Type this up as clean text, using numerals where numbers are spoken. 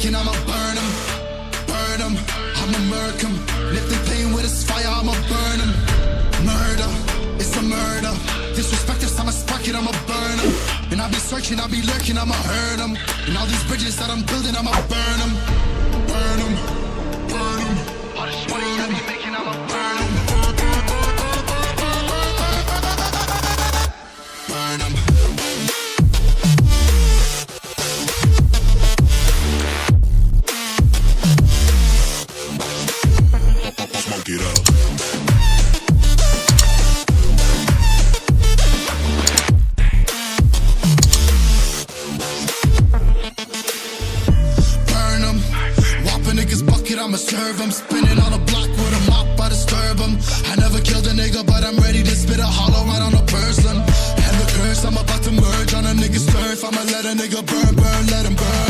making, I'ma burn them. Burn them, I'ma murk them. If they playing with this fire, I'ma burn them. Murder, it's a murder. Disrespect us, I'ma spark it, I'ma burn them. And I'll be searching, I'll be lurking, I'ma hurt them. And all these bridges that I'm building, I'ma burn them. Burn them, burn them. All this money I be making, I'ma burn them. Burn them. Smoke it up. I'ma serve them, spinning on a block with a mop, I disturb them. I never killed a nigga, but I'm ready to spit a hollow right on a person. And the curse, I'm about to merge on a nigga's turf. I'ma let a nigga burn, burn, let him burn.